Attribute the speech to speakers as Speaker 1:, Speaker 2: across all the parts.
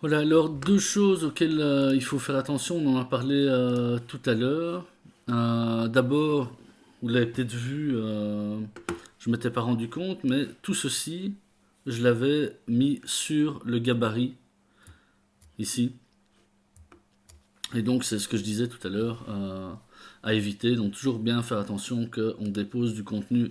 Speaker 1: Voilà, alors deux choses auxquelles il faut faire attention, on en a parlé tout à l'heure. D'abord, vous l'avez peut-être vu, je ne m'étais pas rendu compte, mais tout ceci, je l'avais mis sur le gabarit ici. Et donc c'est ce que je disais tout à l'heure à éviter. Donc toujours bien faire attention qu'on dépose du contenu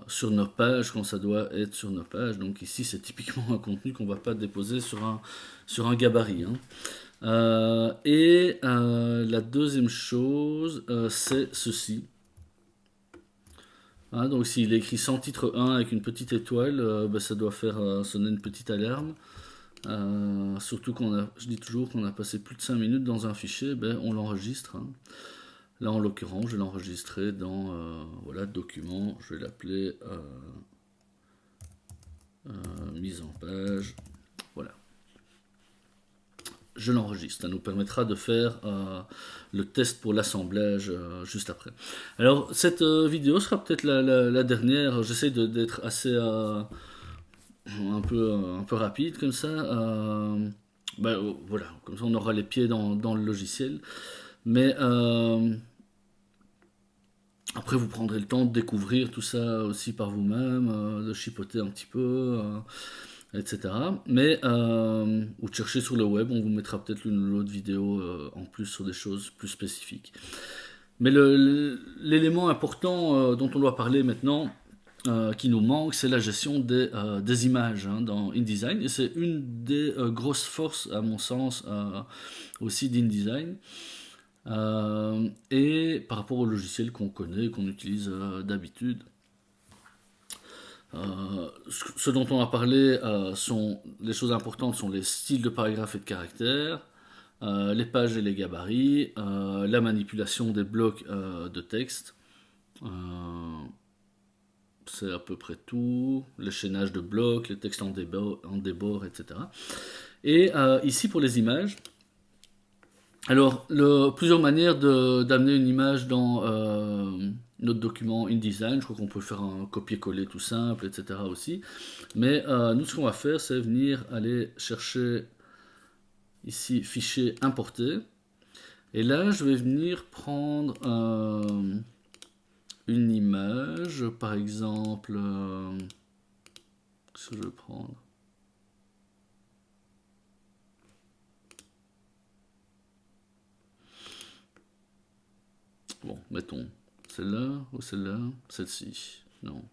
Speaker 1: sur nos pages quand ça doit être sur nos pages. Donc ici c'est typiquement un contenu qu'on ne va pas déposer sur un gabarit, hein. La deuxième chose, c'est ceci. Hein, donc s'il est écrit sans titre 1 avec une petite étoile, ben, ça doit faire sonner une petite alarme. Surtout je dis toujours qu'on a passé plus de 5 minutes dans un fichier, ben, on l'enregistre, hein. Là en l'occurrence, je vais l'enregistrer dans voilà, document, je vais l'appeler mise en page. Voilà. Je l'enregistre. Ça nous permettra de faire le test pour l'assemblage juste après. Alors, cette vidéo sera peut-être la dernière. J'essaie d'être assez un peu rapide comme ça. Voilà, comme ça on aura les pieds dans le logiciel. Mais après, vous prendrez le temps de découvrir tout ça aussi par vous-même, de chipoter un petit peu. Etc. Mais ou de chercher sur le web, on vous mettra peut-être l'une ou l'autre vidéo en plus sur des choses plus spécifiques. Mais l'élément important dont on doit parler maintenant, qui nous manque, c'est la gestion des images, hein, dans InDesign. Et c'est une des grosses forces, à mon sens, aussi d'InDesign. Et par rapport au logiciel qu'on connaît, qu'on utilise d'habitude. Ce dont on a parlé sont les choses importantes sont les styles de paragraphes et de caractères, les pages et les gabarits, la manipulation des blocs de texte, euh, c'est à peu près tout, le chaînage de blocs, les textes en débord, etc. Et ici pour les images, alors plusieurs manières d'amener une image dans notre document InDesign. Je crois qu'on peut faire un copier-coller tout simple, etc. aussi. Mais nous, ce qu'on va faire, c'est venir aller chercher ici fichier importer. Et là, je vais venir prendre une image, par exemple. Qu'est-ce que je vais prendre? Bon, mettons celle-là ou celle-là, celle-ci. Non,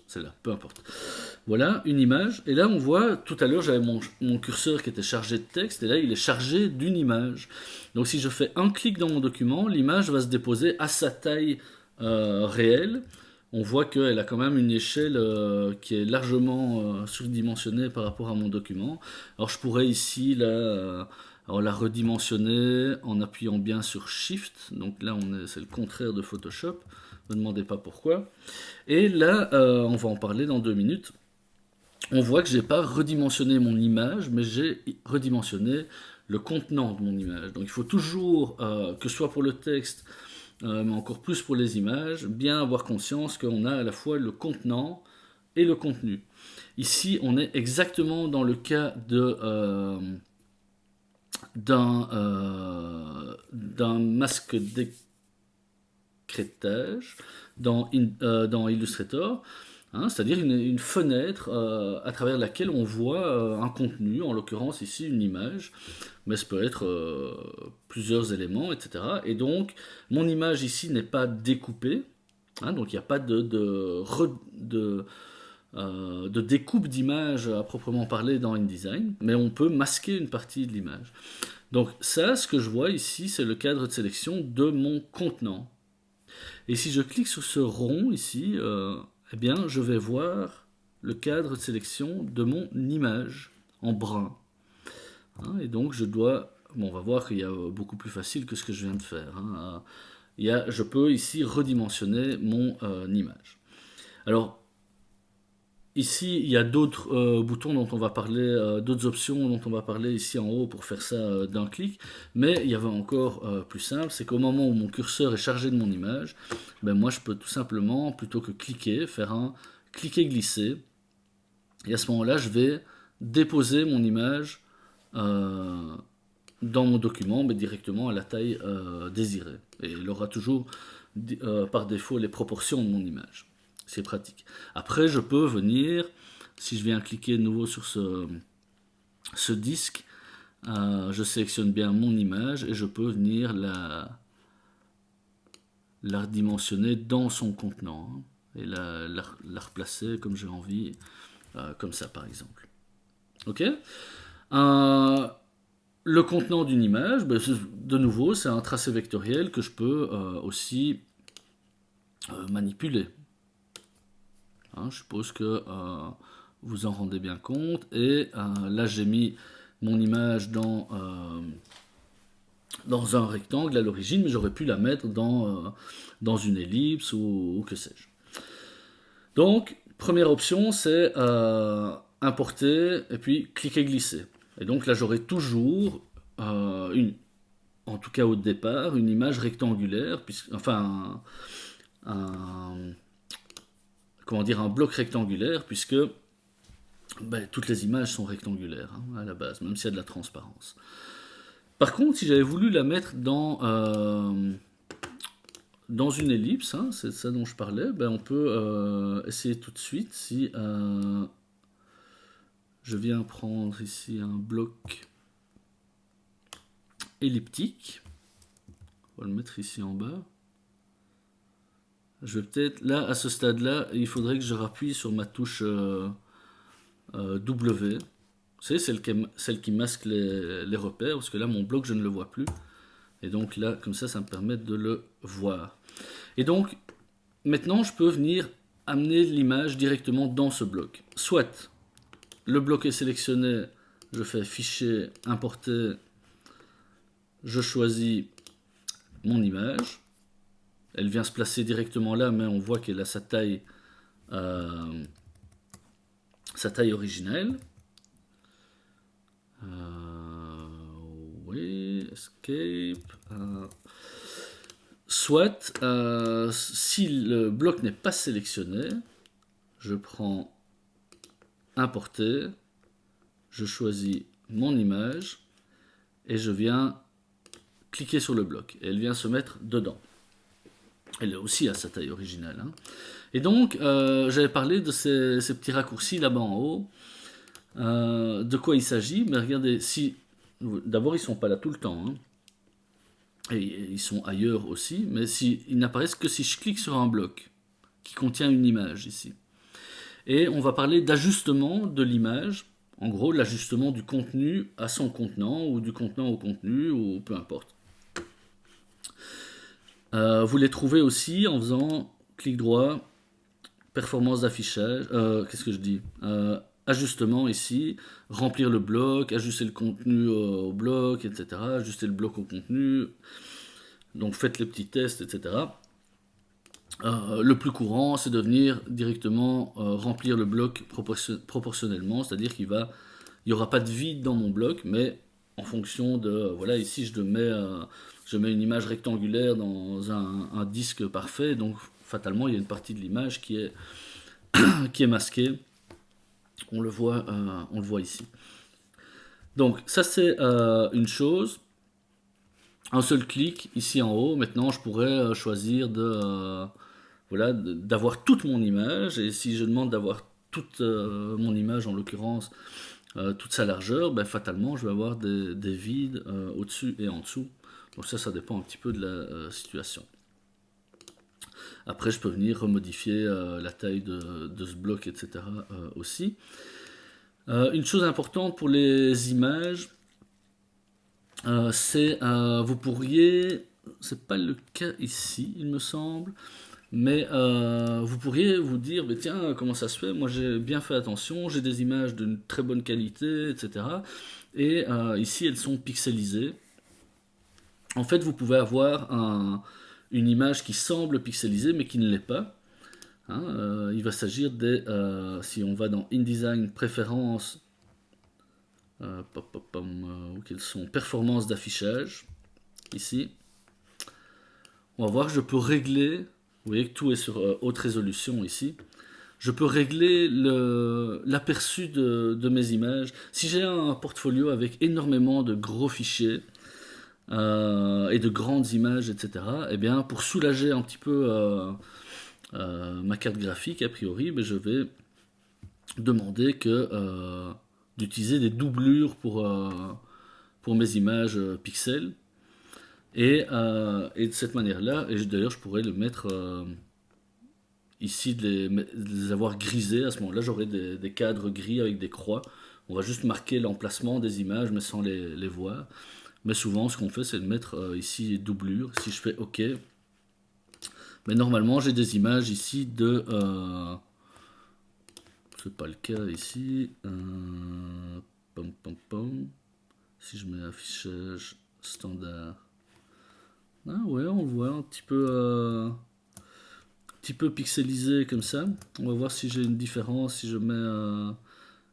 Speaker 1: celle-là, peu importe. Voilà une image, et là on voit, tout à l'heure j'avais mon curseur qui était chargé de texte, et là il est chargé d'une image. Donc si je fais un clic dans mon document, l'image va se déposer à sa taille réelle. On voit qu'elle a quand même une échelle qui est largement surdimensionnée par rapport à mon document. Alors je pourrais ici la redimensionner en appuyant bien sur Shift. Donc là c'est le contraire de Photoshop. Ne me demandez pas pourquoi. Et là, on va en parler dans 2 minutes. On voit que j'ai pas redimensionné mon image, mais j'ai redimensionné le contenant de mon image. Donc il faut toujours, que ce soit pour le texte, mais encore plus pour les images, bien avoir conscience qu'on a à la fois le contenant et le contenu. Ici, on est exactement dans le cas d'un masque d'écrêtage dans Illustrator. Hein, c'est-à-dire une fenêtre à travers laquelle on voit un contenu, en l'occurrence ici une image, mais ça peut être plusieurs éléments, etc. Et donc, mon image ici n'est pas découpée, hein, donc il n'y a pas de découpe d'image à proprement parler dans InDesign, mais on peut masquer une partie de l'image. Donc ça, ce que je vois ici, c'est le cadre de sélection de mon contenant. Et si je clique sur ce rond ici, eh bien, je vais voir le cadre de sélection de mon image en brun. Hein, et donc, bon, on va voir qu'il y a beaucoup plus facile que ce que je viens de faire, hein. Je peux ici redimensionner mon image. Alors, ici, il y a d'autres boutons dont on va parler, d'autres options dont on va parler ici en haut pour faire ça d'un clic. Mais il y avait encore plus simple, c'est qu'au moment où mon curseur est chargé de mon image, ben moi je peux tout simplement, plutôt que cliquer, faire un cliquer-glisser. Et à ce moment-là, je vais déposer mon image dans mon document, mais directement à la taille désirée. Et il aura toujours par défaut les proportions de mon image. C'est pratique. Après, je peux venir, si je viens cliquer de nouveau sur ce disque, je sélectionne bien mon image et je peux venir la redimensionner dans son contenant, hein, et la replacer comme j'ai envie, comme ça par exemple. Ok. Le contenant d'une image, ben, de nouveau, c'est un tracé vectoriel que je peux aussi manipuler. Hein, je suppose que vous en rendez bien compte. Et là, j'ai mis mon image dans un rectangle à l'origine, mais j'aurais pu la mettre dans une ellipse ou que sais-je. Donc, première option, c'est importer et puis cliquer glisser. Et donc là, j'aurai toujours en tout cas au départ, une image rectangulaire, comment dire, un bloc rectangulaire, puisque toutes les images sont rectangulaires, hein, à la base, même s'il y a de la transparence. Par contre, si j'avais voulu la mettre dans une ellipse, hein, c'est ça dont je parlais, on peut essayer tout de suite. Si je viens prendre ici un bloc elliptique, on va le mettre ici en bas. Je vais peut-être, là, à ce stade-là, il faudrait que je rappuie sur ma touche W. Vous savez, celle qui masque les repères, parce que là, mon bloc, je ne le vois plus. Et donc là, comme ça me permet de le voir. Et donc, maintenant, je peux venir amener l'image directement dans ce bloc. Soit le bloc est sélectionné, je fais fichier, importer, je choisis mon image. Elle vient se placer directement là, mais on voit qu'elle a sa taille originelle. Oui, escape. Soit, si le bloc n'est pas sélectionné, je prends importer, je choisis mon image et je viens cliquer sur le bloc. Et elle vient se mettre dedans. Elle est aussi à sa taille originale. Hein. Et donc, j'avais parlé de ces petits raccourcis là-bas en haut. De quoi il s'agit? Mais regardez, d'abord, ils ne sont pas là tout le temps. Hein. Et ils sont ailleurs aussi. Mais ils n'apparaissent que si je clique sur un bloc qui contient une image ici. Et on va parler d'ajustement de l'image. En gros, l'ajustement du contenu à son contenant, ou du contenant au contenu, ou peu importe. Vous les trouvez aussi en faisant clic droit, performance d'affichage, qu'est-ce que je dis, ajustement ici, remplir le bloc, ajuster le contenu au bloc, etc. Ajuster le bloc au contenu. Donc faites les petits tests, etc. Le plus courant, c'est de venir directement remplir le bloc proportionnellement, c'est-à-dire qu'il n'y aura pas de vide dans mon bloc, mais en fonction de, voilà, ici je mets une image rectangulaire dans un disque parfait, donc fatalement il y a une partie de l'image qui est masquée. On le voit ici. Donc ça c'est une chose. Un seul clic ici en haut. Maintenant je pourrais choisir d'avoir toute mon image, et si je demande d'avoir toute mon image, en l'occurrence toute sa largeur, fatalement je vais avoir des vides au-dessus et en dessous. Donc ça dépend un petit peu de la situation. Après, je peux venir remodifier la taille de ce bloc, etc. Aussi. Une chose importante pour les images, c'est vous pourriez, c'est pas le cas ici, il me semble, mais vous pourriez vous dire, tiens, comment ça se fait? Moi, j'ai bien fait attention, j'ai des images d'une très bonne qualité, etc. Et ici, elles sont pixelisées. En fait, vous pouvez avoir une image qui semble pixelisée, mais qui ne l'est pas. Hein, il va s'agir des... si on va dans InDesign, préférences, quelles sont performances d'affichage, ici. On va voir que je peux régler, vous voyez que tout est sur haute résolution ici. je peux régler l'aperçu de mes images. Si j'ai un portfolio avec énormément de gros fichiers et de grandes images, etc., eh bien, pour soulager un petit peu ma carte graphique, a priori, ben, je vais demander d'utiliser des doublures pour mes images pixels. Et de cette manière-là, et d'ailleurs je pourrais le mettre ici, de les avoir grisés. À ce moment-là, j'aurai des cadres gris avec des croix. On va juste marquer l'emplacement des images, mais sans les voir. Mais souvent, ce qu'on fait, c'est de mettre ici doublure. Si je fais OK, mais normalement, j'ai des images ici de... c'est pas le cas ici. Pom, pom, pom. Si je mets affichage standard. Ah ouais, on voit un petit peu pixelisé comme ça. On va voir si j'ai une différence, si je mets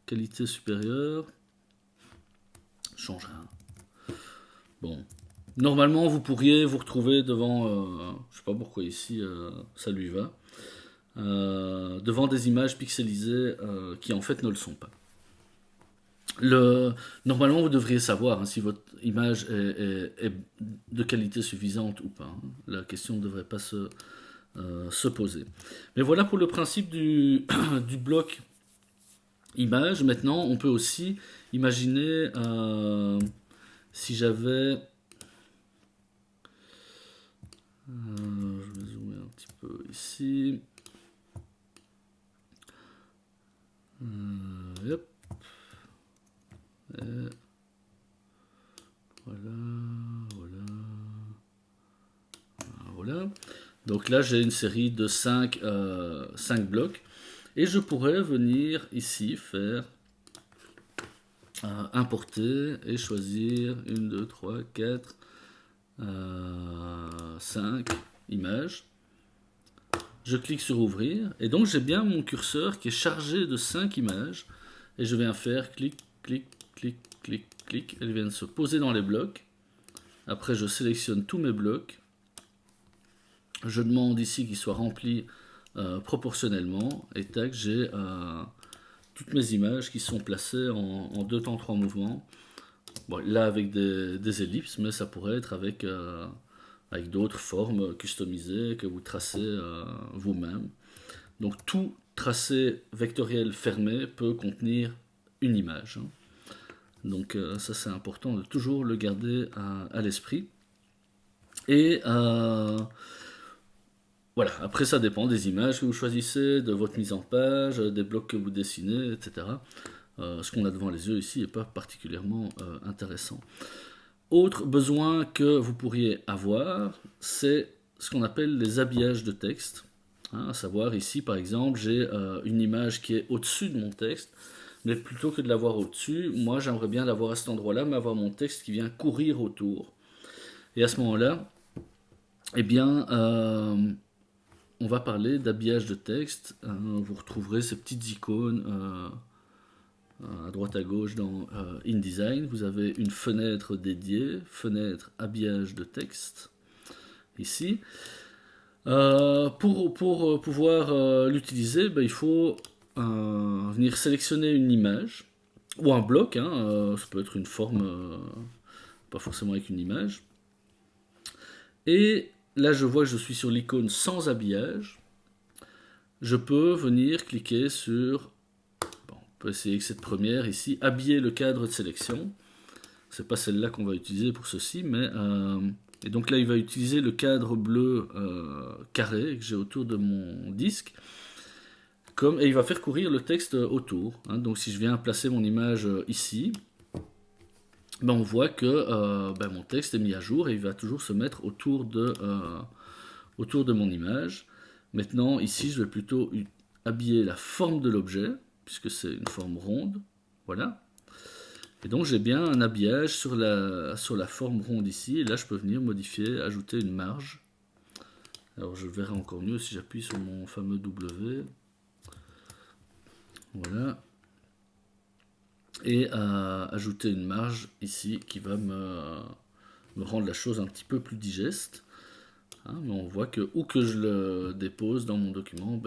Speaker 1: qualité supérieure. Change rien. Bon. Normalement, vous pourriez vous retrouver devant, je sais pas pourquoi ici ça lui va, devant des images pixelisées qui en fait ne le sont pas. Normalement, vous devriez savoir hein, si votre image est de qualité suffisante ou pas. Hein. La question ne devrait pas se poser. Mais voilà pour le principe du bloc image. Maintenant, on peut aussi imaginer si j'avais... je vais zoomer un petit peu ici. Hop. Voilà, voilà. Voilà. Donc là, j'ai une série de 5 blocs. Et je pourrais venir ici faire importer et choisir 1, 2, 3, 4, 5 images. Je clique sur ouvrir. Et donc j'ai bien mon curseur qui est chargé de 5 images. Et je viens faire clic, clic, clic, clic, clic. Elles viennent se poser dans les blocs. Après, je sélectionne tous mes blocs. Je demande ici qu'ils soient remplis proportionnellement. Et tac, j'ai toutes mes images qui sont placées en 2 temps 3 mouvements. Bon, là, avec des ellipses, mais ça pourrait être avec d'autres formes customisées que vous tracez vous-même. Donc, tout tracé vectoriel fermé peut contenir une image. Hein. Donc ça c'est important de toujours le garder à l'esprit. Et voilà, après ça dépend des images que vous choisissez, de votre mise en page, des blocs que vous dessinez, etc. Ce qu'on a devant les yeux ici n'est pas particulièrement intéressant. Autre besoin que vous pourriez avoir, c'est ce qu'on appelle les habillages de texte. Hein, à savoir ici par exemple, j'ai une image qui est au-dessus de mon texte. Mais plutôt que de l'avoir au-dessus, moi j'aimerais bien l'avoir à cet endroit-là, mais avoir mon texte qui vient courir autour. Et à ce moment-là, eh bien, on va parler d'habillage de texte. Vous retrouverez ces petites icônes à droite à gauche dans InDesign. Vous avez une fenêtre dédiée, fenêtre habillage de texte, ici. Pour pouvoir l'utiliser, il faut venir sélectionner une image ou un bloc, hein, ça peut être une forme, pas forcément avec une image. Et là, je vois que je suis sur l'icône sans habillage. Je peux venir cliquer sur, on peut essayer avec cette première ici, habiller le cadre de sélection. C'est pas celle-là qu'on va utiliser pour ceci, mais et donc là, il va utiliser le cadre bleu carré que j'ai autour de mon disque. Et il va faire courir le texte autour. Hein. Donc si je viens placer mon image ici, on voit que mon texte est mis à jour et il va toujours se mettre autour de mon image. Maintenant, ici, je vais plutôt habiller la forme de l'objet, puisque c'est une forme ronde. Voilà. Et donc j'ai bien un habillage sur la forme ronde ici. Et là, je peux venir modifier, ajouter une marge. Alors je verrai encore mieux si j'appuie sur mon fameux W. Voilà. Et ajouter une marge ici qui va me rendre la chose un petit peu plus digeste. Hein, mais on voit que où que je le dépose dans mon document,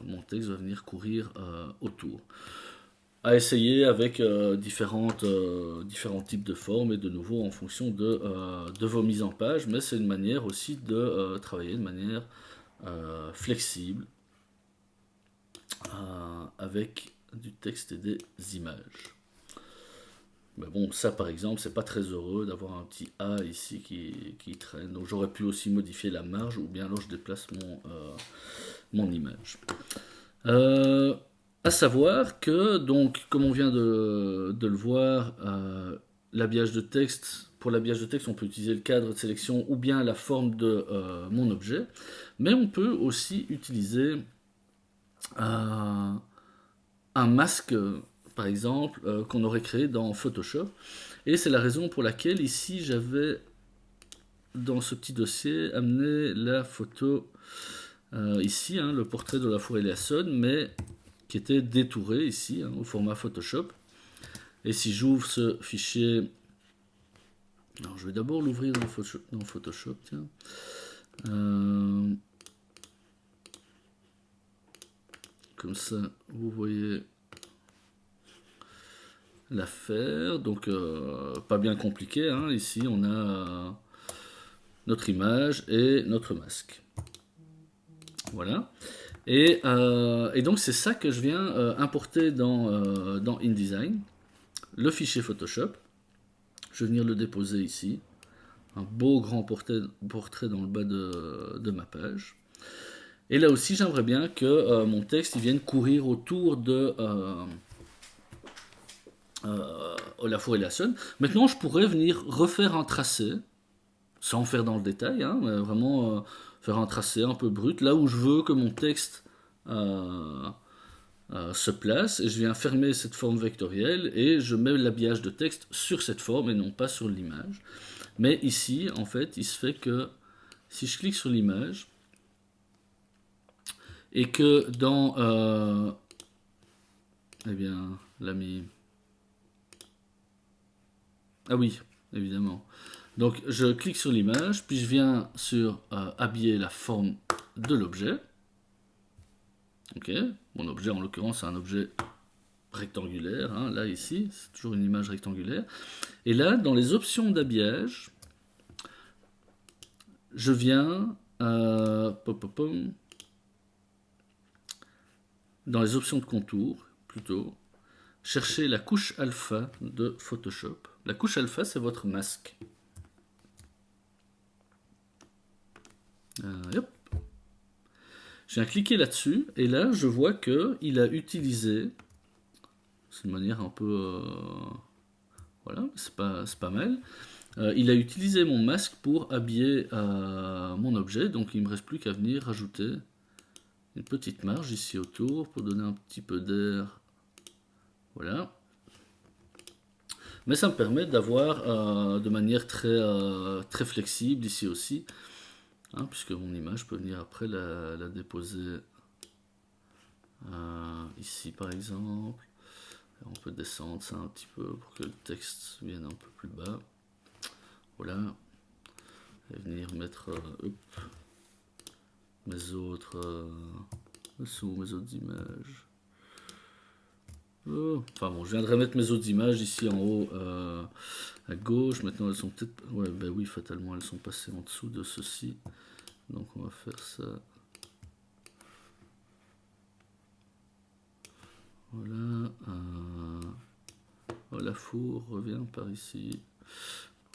Speaker 1: mon texte va venir courir autour. À essayer avec différents types de formes et de nouveau en fonction de vos mises en page, mais c'est une manière aussi de travailler de manière flexible avec du texte et des images. Mais bon, ça par exemple, c'est pas très heureux d'avoir un petit A ici qui traîne. Donc j'aurais pu aussi modifier la marge ou bien alors je déplace mon image. À savoir que, donc, comme on vient de le voir, l'habillage de texte, pour l'habillage de texte, on peut utiliser le cadre de sélection ou bien la forme de mon objet, mais on peut aussi utiliser un masque, par exemple, qu'on aurait créé dans Photoshop. Et c'est la raison pour laquelle ici j'avais, dans ce petit dossier, amené la photo ici, hein, le portrait de la forêt Eliasson, mais qui était détouré ici, hein, au format Photoshop. Et si j'ouvre ce fichier, alors je vais d'abord l'ouvrir dans Photoshop, tiens. Comme ça, vous voyez l'affaire. Donc, pas bien compliqué, hein. Ici, on a notre image et notre masque. Voilà. Et donc, c'est ça que je viens importer dans InDesign, le fichier Photoshop. Je vais venir le déposer ici. Un beau grand portrait dans le bas de ma page. Et là aussi, j'aimerais bien que mon texte il vienne courir autour de Olafur Eliasson. Maintenant, je pourrais venir refaire un tracé, sans faire dans le détail, hein, mais vraiment faire un tracé un peu brut, là où je veux que mon texte se place, et je viens fermer cette forme vectorielle, et je mets l'habillage de texte sur cette forme, et non pas sur l'image. Mais ici, en fait, il se fait que si je clique sur l'image, et que dans... eh bien, l'ami... Ah oui, évidemment. Donc, je clique sur l'image, puis je viens sur habiller la forme de l'objet. Ok, mon objet, en l'occurrence, c'est un objet rectangulaire. Hein, là, ici, c'est toujours une image rectangulaire. Et là, dans les options d'habillage, je viens... dans les options de contour, plutôt, chercher la couche alpha de Photoshop. La couche alpha, c'est votre masque. Hop. Je viens cliquer là-dessus, et là, je vois qu'il a utilisé, c'est une manière un peu... voilà, c'est pas mal. Il a utilisé mon masque pour habiller mon objet, donc il ne me reste plus qu'à venir rajouter une petite marge ici autour pour donner un petit peu d'air. Voilà. Mais ça me permet d'avoir de manière très flexible ici aussi, hein, puisque mon image peut venir après la déposer ici par exemple. On peut descendre ça un petit peu pour que le texte vienne un peu plus bas. Voilà. Et venir mettre mes autres images. Enfin bon, je viendrai mettre mes autres images ici en haut à gauche. Maintenant elles sont peut-être... Ouais, ben oui, fatalement elles sont passées en dessous de ceci. Donc on va faire ça. Voilà. Olafur revient par ici.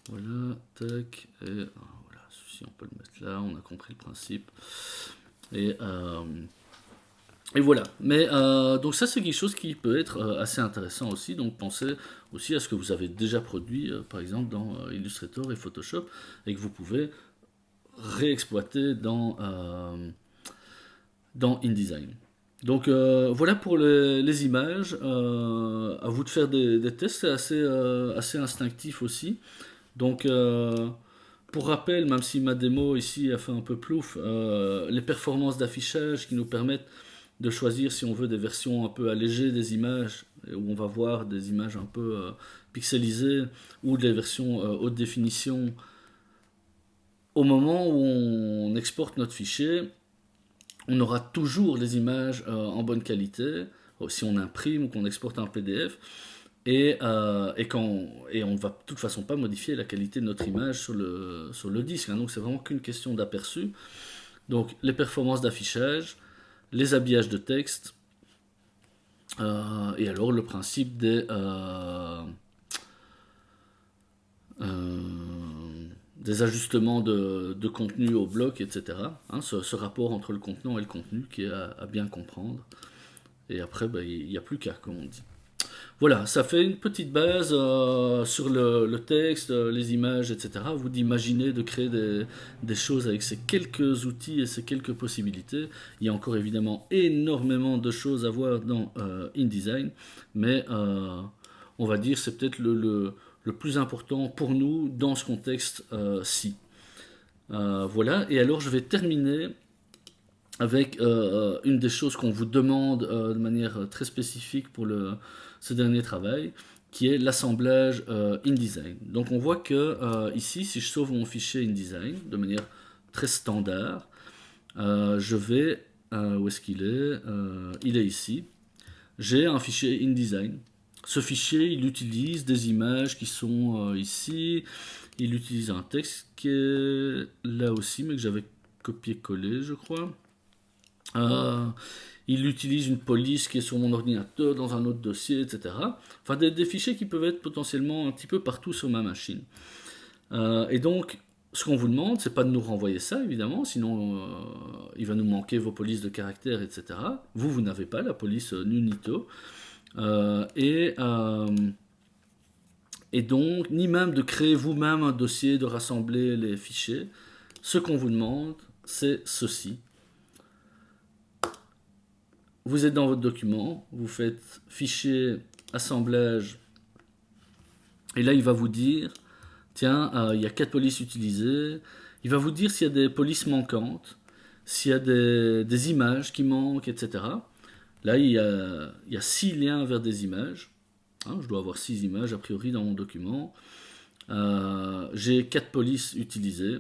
Speaker 1: Voilà, tac. Et voilà, ceci on peut le mettre là, on a compris le principe. Et voilà. Mais donc ça c'est quelque chose qui peut être assez intéressant aussi. Donc pensez aussi à ce que vous avez déjà produit, par exemple dans Illustrator et Photoshop, et que vous pouvez réexploiter dans InDesign. Donc voilà pour les images. À vous de faire des tests, c'est assez instinctif aussi. Donc pour rappel, même si ma démo ici a fait un peu plouf, les performances d'affichage qui nous permettent de choisir si on veut des versions un peu allégées des images, où on va voir des images un peu pixelisées, ou des versions haute définition au moment où on exporte notre fichier, on aura toujours les images en bonne qualité, si on imprime ou qu'on exporte un PDF, et on ne va de toute façon pas modifier la qualité de notre image sur le disque, hein. Donc c'est vraiment qu'une question d'aperçu. Donc les performances d'affichage, les habillages de texte, et alors le principe des ajustements de contenu au bloc, etc. Hein, ce rapport entre le contenant et le contenu qui est à bien comprendre. Et après, il n'y a plus qu'à, comme on dit. Voilà, ça fait une petite base sur le texte, les images, etc. Vous d'imaginer, de créer des choses avec ces quelques outils et ces quelques possibilités. Il y a encore évidemment énormément de choses à voir dans InDesign, mais on va dire c'est peut-être le plus important pour nous dans ce contexte-ci. Voilà, et alors je vais terminer avec une des choses qu'on vous demande de manière très spécifique pour ce dernier travail, qui est l'assemblage InDesign. Donc on voit que ici, si je sauve mon fichier InDesign de manière très standard, je vais... où est-ce qu'il est il est ici. J'ai un fichier InDesign. Ce fichier, il utilise des images qui sont ici. Il utilise un texte qui est là aussi, mais que j'avais copié-collé, je crois. Il utilise une police qui est sur mon ordinateur dans un autre dossier, etc. Enfin, des fichiers qui peuvent être potentiellement un petit peu partout sur ma machine. Et donc, ce qu'on vous demande, c'est pas de nous renvoyer ça, évidemment, sinon il va nous manquer vos polices de caractère, etc. Vous n'avez pas la police Nunito. Et donc, ni même de créer vous-même un dossier, de rassembler les fichiers. Ce qu'on vous demande, c'est ceci. Vous êtes dans votre document, vous faites fichier, assemblage, et là il va vous dire, tiens, il y a 4 polices utilisées, il va vous dire s'il y a des polices manquantes, s'il y a des images qui manquent, etc. Là il y a 6 liens vers des images, hein, je dois avoir 6 images a priori dans mon document, j'ai 4 polices utilisées,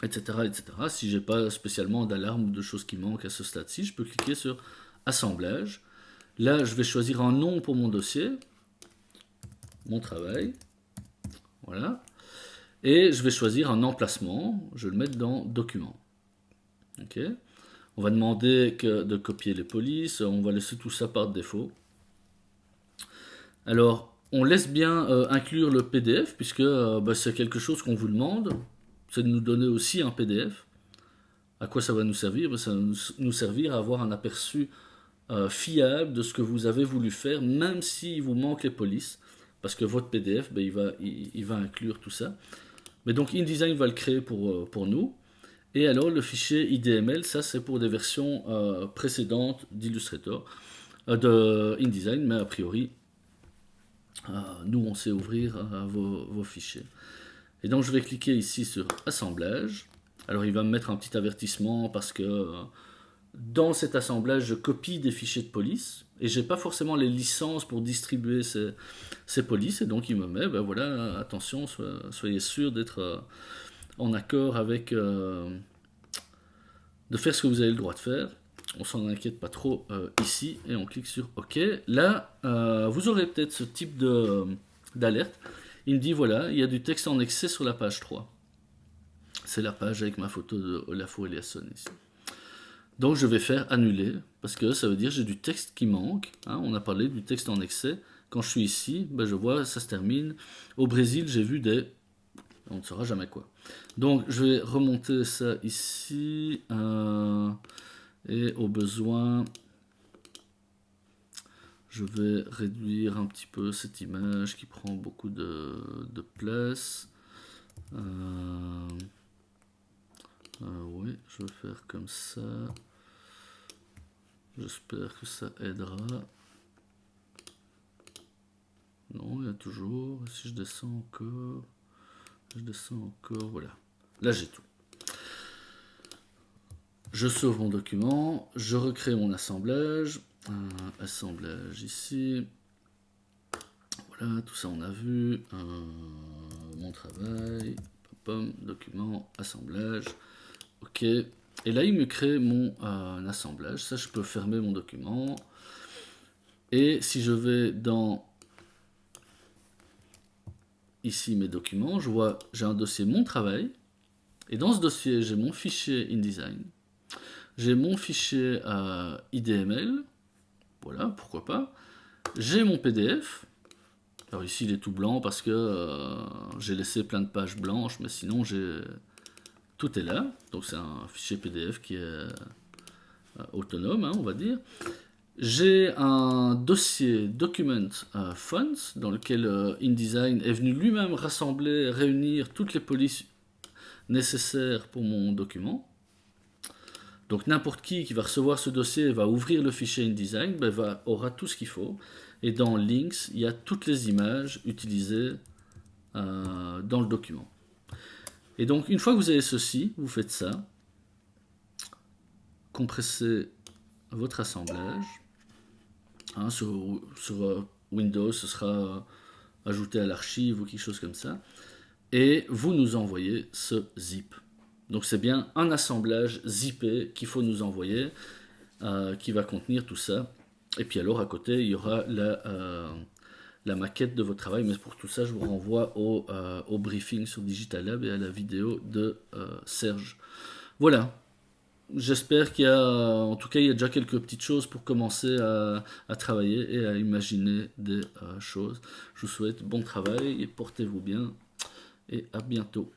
Speaker 1: etc., etc. Si j'ai pas spécialement d'alarme ou de choses qui manquent à ce stade-ci, je peux cliquer sur assemblage. Là, je vais choisir un nom pour mon dossier, mon travail, voilà, et je vais choisir un emplacement. Je vais le mettre dans document. Ok. On va demander de copier les polices. On va laisser tout ça par défaut. Alors, on laisse bien inclure le PDF puisque c'est quelque chose qu'on vous demande. C'est de nous donner aussi un PDF. À quoi ça va nous servir? Ça va nous servir à avoir un aperçu fiable de ce que vous avez voulu faire, même s'il vous manque les polices, parce que votre PDF, il va inclure tout ça. Mais donc InDesign va le créer pour nous. Et alors le fichier IDML, ça c'est pour des versions précédentes d'Illustrator, de InDesign, mais a priori, nous on sait ouvrir vos fichiers. Et donc je vais cliquer ici sur assemblage. Alors il va me mettre un petit avertissement parce que dans cet assemblage je copie des fichiers de police et j'ai pas forcément les licences pour distribuer ces polices, et donc il me met, ben voilà, attention, soyez sûr d'être en accord avec de faire ce que vous avez le droit de faire. On s'en inquiète pas trop ici et on clique sur OK. Là vous aurez peut-être ce type d'alerte. Il me dit voilà, il y a du texte en excès sur la page 3. C'est la page avec ma photo de Olafur Eliasson ici. Donc je vais faire annuler, parce que ça veut dire que j'ai du texte qui manque. Hein, on a parlé du texte en excès. Quand je suis ici, je vois, ça se termine. Au Brésil, j'ai vu des... On ne saura jamais quoi. Donc je vais remonter ça ici. Et au besoin... Je vais réduire un petit peu cette image qui prend beaucoup de place. Oui, je vais faire comme ça. J'espère que ça aidera. Non, il y a toujours. Si je descends encore. Voilà. Là, j'ai tout. Je sauve mon document. Je recrée mon assemblage. Assemblage ici. Voilà, tout ça on a vu. Mon travail. pomme, document, assemblage. Ok. Et là, il me crée mon assemblage. Ça, je peux fermer mon document. Et si je vais dans ici mes documents, je vois, j'ai un dossier mon travail. Et dans ce dossier, j'ai mon fichier InDesign. J'ai mon fichier IDML. Voilà, pourquoi pas. J'ai mon PDF. Alors ici, il est tout blanc parce que j'ai laissé plein de pages blanches, mais sinon, tout est là. Donc c'est un fichier PDF qui est autonome, hein, on va dire. J'ai un dossier Document Fonts dans lequel InDesign est venu lui-même rassembler, réunir toutes les polices nécessaires pour mon document. Donc n'importe qui va recevoir ce dossier va ouvrir le fichier InDesign, aura tout ce qu'il faut. Et dans Links, il y a toutes les images utilisées dans le document. Et donc une fois que vous avez ceci, vous faites ça. Compressez votre assemblage. Hein, sur Windows, ce sera ajouté à l'archive ou quelque chose comme ça. Et vous nous envoyez ce zip. Donc c'est bien un assemblage zippé qu'il faut nous envoyer, qui va contenir tout ça. Et puis alors à côté, il y aura la maquette de votre travail. Mais pour tout ça, je vous renvoie au briefing sur Digital Lab et à la vidéo de Serge. Voilà. J'espère qu'il y a, en tout cas, il y a déjà quelques petites choses pour commencer à travailler et à imaginer des choses. Je vous souhaite bon travail et portez-vous bien et à bientôt.